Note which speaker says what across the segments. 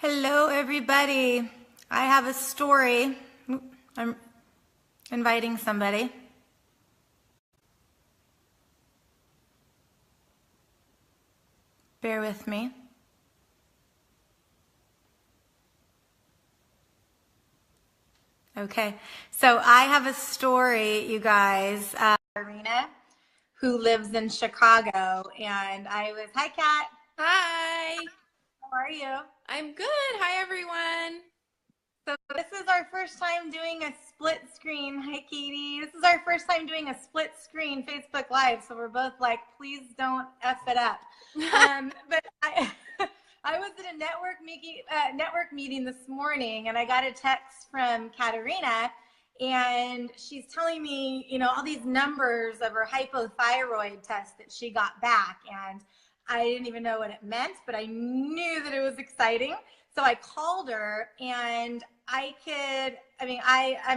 Speaker 1: Hello, everybody. I have a story. I'm inviting somebody. Bear with me. Okay, so I have a story, you guys. Arena, who lives in Chicago, and hi, Kat.
Speaker 2: Hi,
Speaker 1: How are you?
Speaker 2: I'm good. Hi, everyone.
Speaker 1: So this is our first time doing a split screen. Hi, Katie. This is our first time doing a split screen Facebook Live. So we're both like, please don't F it up. But I was at a network meeting this morning, and I got a text from Katerina, and she's telling me, all these numbers of her hypothyroid test that she got back. And I didn't even know what it meant, but I knew that it was exciting. So I called her, and I'm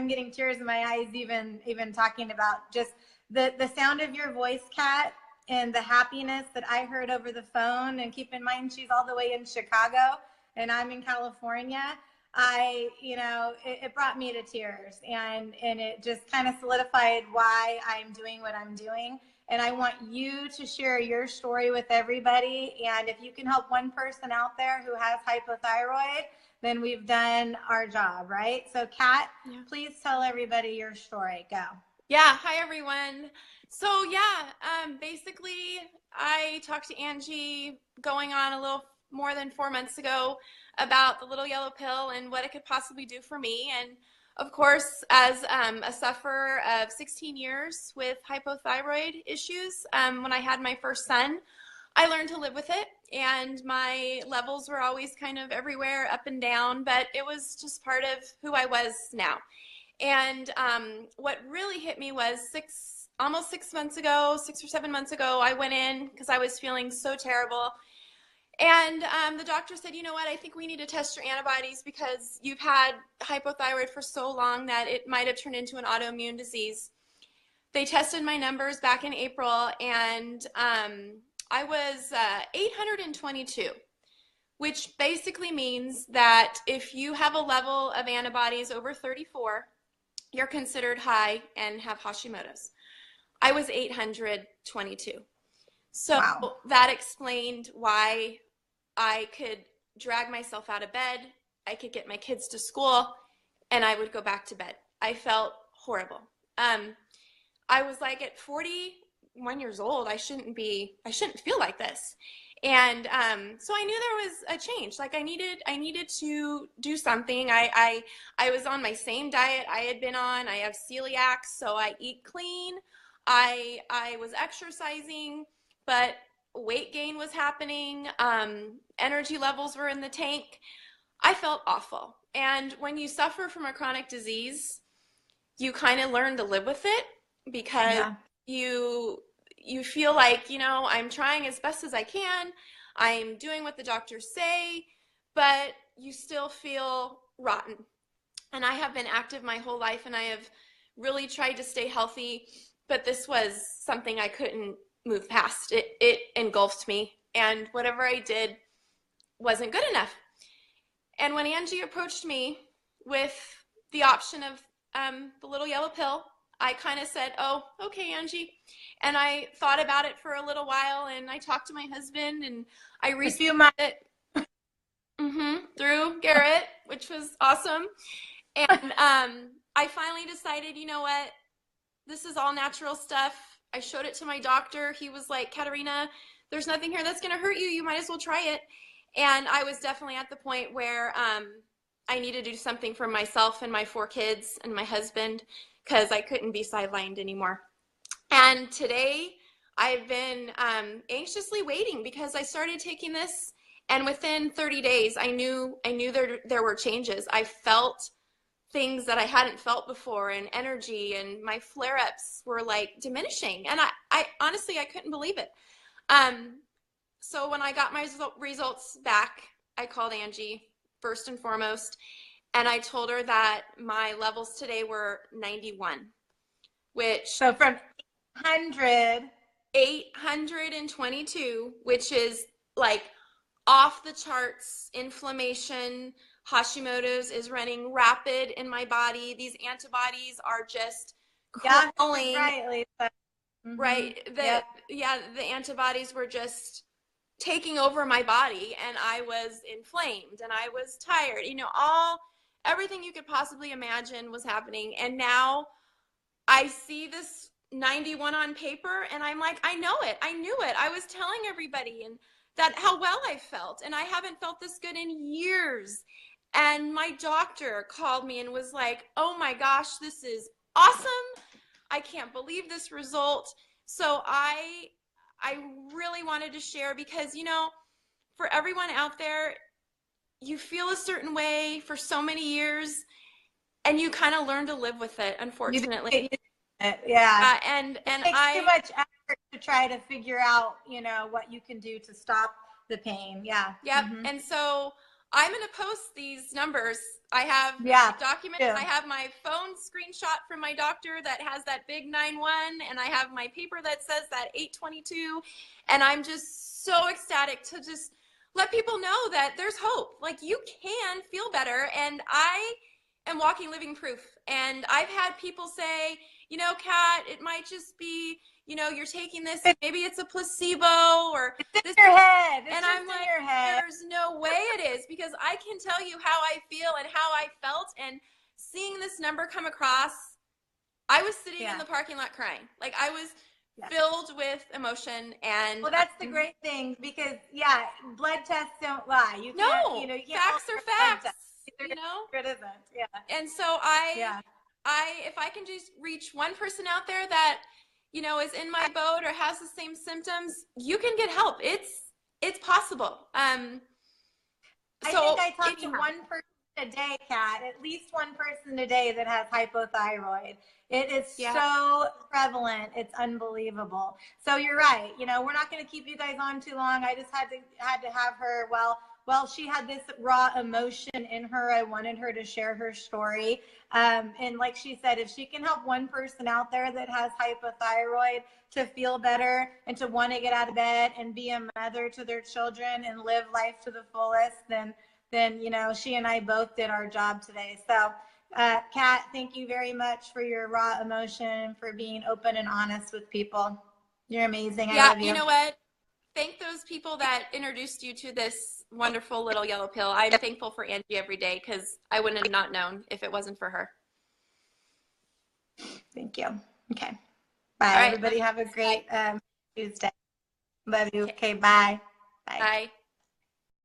Speaker 1: getting tears in my eyes even talking about just the sound of your voice, Kat, and the happiness that I heard over the phone. And keep in mind, she's all the way in Chicago and I'm in California. It brought me to tears, and it just kind of solidified why I'm doing what I'm doing. And I want you to share your story with everybody. And if you can help one person out there who has hypothyroid, then we've done our job, right? So, Kat, please tell everybody your story. Go.
Speaker 2: Yeah, hi, everyone. So, basically, I talked to Angie going on a little more than 4 months ago about the little yellow pill and what it could possibly do for me. And of course, as a sufferer of 16 years with hypothyroid issues, when I had my first son, I learned to live with it, and my levels were always kind of everywhere, up and down, but it was just part of who I was now. And what really hit me was almost 6 months ago, 6 or 7 months ago, I went in because I was feeling so terrible. And the doctor said, you know what, I think we need to test your antibodies because you've had hypothyroid for so long that it might have turned into an autoimmune disease. They tested my numbers back in April, and I was 822, which basically means that if you have a level of antibodies over 34, you're considered high and have Hashimoto's. I was 822. So
Speaker 1: Wow.
Speaker 2: that explained why I could drag myself out of bed, I could get my kids to school, and I would go back to bed. I felt horrible. I was like, at 41 years old, I shouldn't feel like this. And so I knew there was a change. Like I needed to do something. I was on my same diet I had been on. I have celiac, so I eat clean. I was exercising, but weight gain was happening. Energy levels were in the tank. I felt awful. And when you suffer from a chronic disease, you kind of learn to live with it because
Speaker 1: Yeah.
Speaker 2: you feel like, I'm trying as best as I can. I'm doing what the doctors say, but you still feel rotten. And I have been active my whole life, and I have really tried to stay healthy, but this was something I couldn't move past. It engulfed me, and whatever I did wasn't good enough. And when Angie approached me with the option of the little yellow pill, I kind of said, oh, okay, Angie. And I thought about it for a little while, and I talked to my husband, and I researched it through Garrett, which was awesome. And I finally decided, you know what, this is all natural stuff. I showed it to my doctor. He was like, Katerina, there's nothing here that's going to hurt you. You might as well try it. And I was definitely at the point where I needed to do something for myself and my 4 kids and my husband because I couldn't be sidelined anymore. And today I've been anxiously waiting because I started taking this, and within 30 days I knew there were changes. I felt things that I hadn't felt before, and energy, and my flare-ups were like diminishing, and I honestly I couldn't believe it. So when I got my results back, I called Angie first and foremost, and I told her that my levels today were 91, which
Speaker 1: So from 800,
Speaker 2: 822, which is like off the charts inflammation. Hashimoto's is running rapid in my body. These antibodies are just crawling.
Speaker 1: Right, Lisa.
Speaker 2: Right. The antibodies were just taking over my body, and I was inflamed and I was tired. You know, everything you could possibly imagine was happening. And now I see this 91 on paper and I'm like, I know it. I knew it. I was telling everybody and that how well I felt, and I haven't felt this good in years. And my doctor called me and was like, oh my gosh, this is awesome. I can't believe this result. So I really wanted to share because, you know, for everyone out there, you feel a certain way for so many years and you kind of learn to live with it, unfortunately.
Speaker 1: Yeah.
Speaker 2: And
Speaker 1: it takes too much effort to try to figure out, you know, what you can do to stop the pain. Yeah.
Speaker 2: Yep. And so I'm going to post these numbers. I have documents. I have my phone screenshot from my doctor that has that big 9-1, and I have my paper that says that 822. And I'm just so ecstatic to just let people know that there's hope. Like, you can feel better. And I am walking living proof. And I've had people say, you know, Kat, it might just be, you know, you're taking this, maybe it's a placebo, or
Speaker 1: it's in your head.
Speaker 2: And I'm like, there's no way it is, because I can tell you how I feel and how I felt. And seeing this number come across, I was sitting in the parking lot crying. Like, I was filled with emotion. And
Speaker 1: well, that's the great thing, because blood tests don't lie. You can't, you know, you can't
Speaker 2: facts are facts. You know,
Speaker 1: it isn't. Yeah.
Speaker 2: And so if I can just reach one person out there that, you know, is in my boat or has the same symptoms, you can get help. It's possible.
Speaker 1: I think I talk to one person a day, Kat, at least one person a day that has hypothyroid. It is so prevalent. It's unbelievable. So you're right. You know, we're not going to keep you guys on too long. I just had to have her. Well, she had this raw emotion in her. I wanted her to share her story. And like she said, if she can help one person out there that has hypothyroid to feel better and to want to get out of bed and be a mother to their children and live life to the fullest, then you know, she and I both did our job today. So, Kat, thank you very much for your raw emotion, for being open and honest with people. You're amazing. I love you.
Speaker 2: You know what? Thank those people that introduced you to this wonderful little yellow pill. I'm thankful for Angie every day, because I wouldn't have not known if it wasn't for her.
Speaker 1: Thank you. Okay. Bye. Everybody have a great Tuesday. Love you. Okay. Bye.
Speaker 2: Bye.